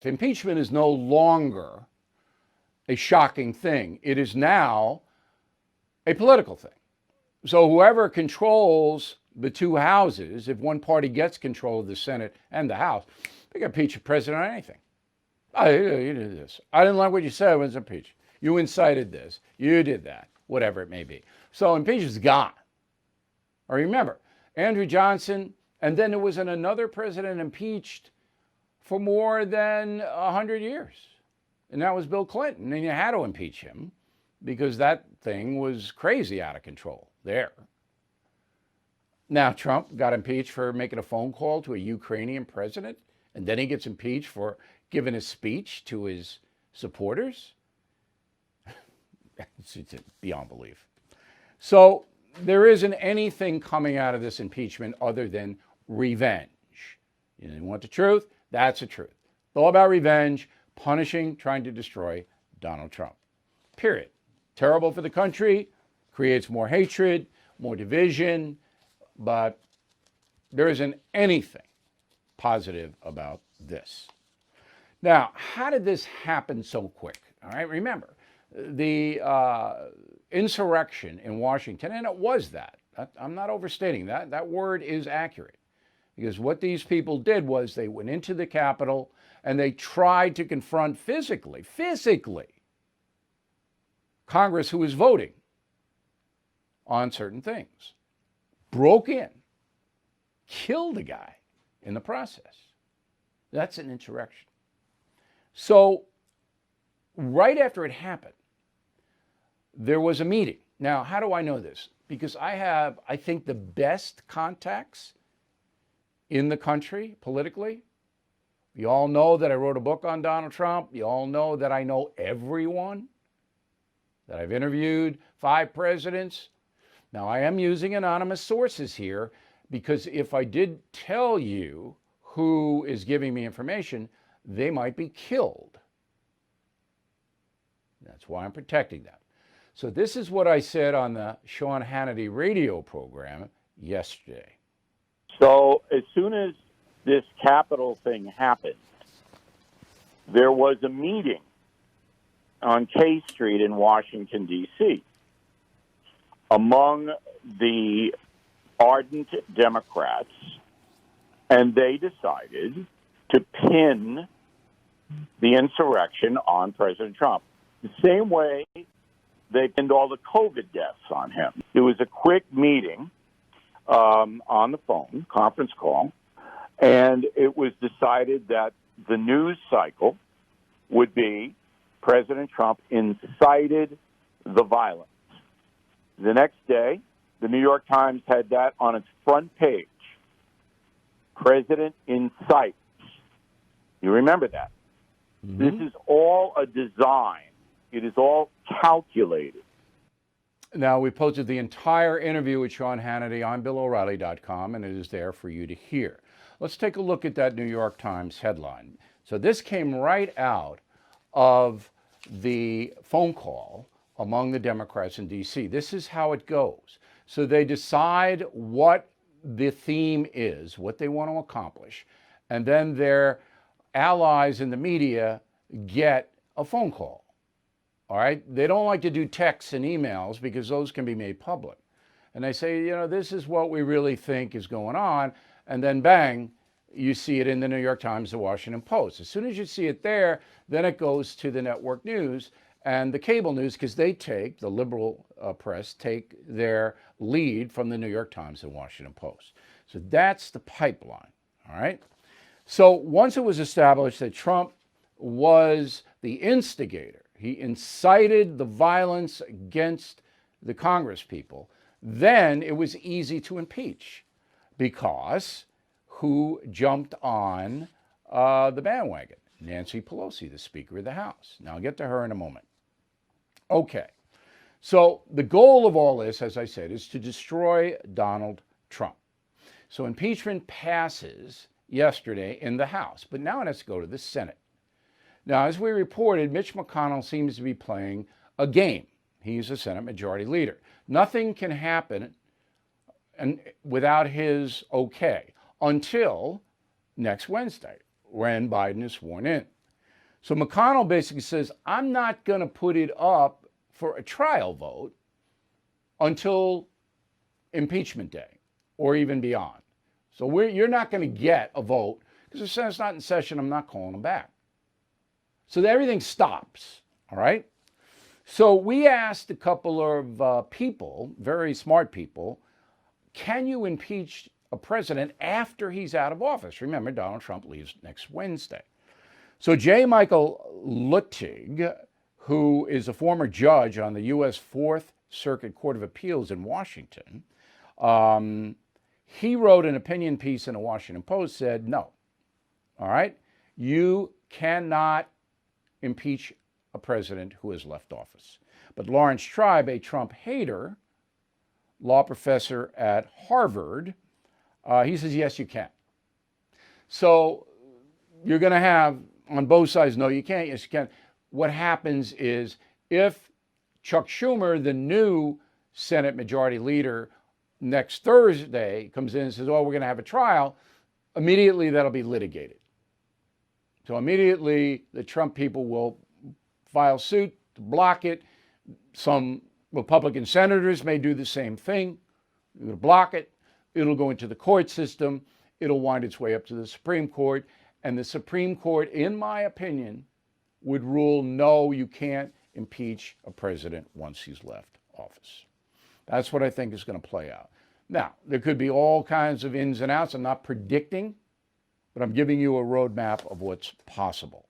Impeachment is no longer a shocking thing. It is now a political thing. So whoever controls the two houses, if one party gets control of the Senate and the House, they can impeach a president on anything. Oh, you did this. I didn't like what you said. It was impeached. You incited this. You did that. Whatever it may be. So impeachment's gone. Or remember, Andrew Johnson, and then there was another president impeached for more than 100 years. And that was Bill Clinton. And you had to impeach him because that thing was crazy out of control there. Now, Trump got impeached for making a phone call to a Ukrainian president, and then he gets impeached for giving a speech to his supporters. It's beyond belief. So there isn't anything coming out of this impeachment other than revenge. You want the truth? That's the truth. It's all about revenge, punishing, trying to destroy Donald Trump. Period. Terrible for the country, creates more hatred, more division, but there isn't anything positive about this. Now, how did this happen so quick? All right, remember, the insurrection in Washington, and it was that. I'm not overstating that. That word is accurate. Because what these people did was they went into the Capitol and they tried to confront physically, Congress who was voting on certain things. Broke in, killed a guy in the process. That's an insurrection. So right after it happened, there was a meeting. Now, how do I know this? Because I have, I think, the best contacts in the country politically. You all know that I wrote a book on Donald Trump. You all know that I know everyone, that I've interviewed 5 presidents. Now, I am using anonymous sources here because if I did tell you who is giving me information, they might be killed. That's why I'm protecting them. So this is what I said on the Sean Hannity radio program yesterday. So as soon as this Capitol thing happened, there was a meeting on K Street in Washington, D.C. among the ardent Democrats, and they decided to pin the insurrection on President Trump. The same way they pinned all the COVID deaths on him. It was a quick meeting on the phone, conference call, and it was decided that the news cycle would be President Trump incited the violence. The next day, the New York Times had that on its front page. President incites. You remember that? Mm-hmm. This is all a design. It is all calculated. Now, we posted the entire interview with Sean Hannity on BillO'Reilly.com, and it is there for you to hear. Let's take a look at that New York Times headline. So this came right out of the phone call among the Democrats in D.C. This is how it goes. So they decide what the theme is, what they want to accomplish, and then their allies in the media get a phone call. All right? They don't like to do texts and emails because those can be made public. And they say, this is what we really think is going on. And then bang, you see it in the New York Times, the Washington Post. As soon as you see it there, then it goes to the network news and the cable news, because they take, the liberal press, take their lead from the New York Times and Washington Post. So that's the pipeline. All right? So once it was established that Trump was the instigator, he incited the violence against the Congress people, then it was easy to impeach because who jumped on the bandwagon? Nancy Pelosi, the Speaker of the House. Now, I'll get to her in a moment. Okay, so the goal of all this, as I said, is to destroy Donald Trump. So impeachment passes yesterday in the House, but now it has to go to the Senate. Now, as we reported, Mitch McConnell seems to be playing a game. He's the Senate Majority Leader. Nothing can happen without his okay until next Wednesday, when Biden is sworn in. So McConnell basically says, I'm not going to put it up for a trial vote until impeachment day or even beyond. So you're not going to get a vote because the Senate's not in session. I'm not calling them back. So everything stops, all right? So we asked a couple of people, very smart people, can you impeach a president after he's out of office? Remember, Donald Trump leaves next Wednesday. So J. Michael Luttig, who is a former judge on the U.S. Fourth Circuit Court of Appeals in Washington, he wrote an opinion piece in the Washington Post, said, no, all right, you cannot impeach a president who has left office. But Lawrence Tribe, a Trump hater, law professor at Harvard, he says, yes, you can. So you're going to have on both sides, no, you can't, yes, you can. What happens is if Chuck Schumer, the new Senate Majority Leader, next Thursday comes in and says, oh, we're going to have a trial, immediately that'll be litigated. So immediately the Trump people will file suit to block it. Some Republican senators may do the same thing. They'll block it. It'll go into the court system. It'll wind its way up to the Supreme Court. And the Supreme Court, in my opinion, would rule, no, you can't impeach a president once he's left office. That's what I think is going to play out. Now, there could be all kinds of ins and outs. I'm not predicting, but I'm giving you a roadmap of what's possible.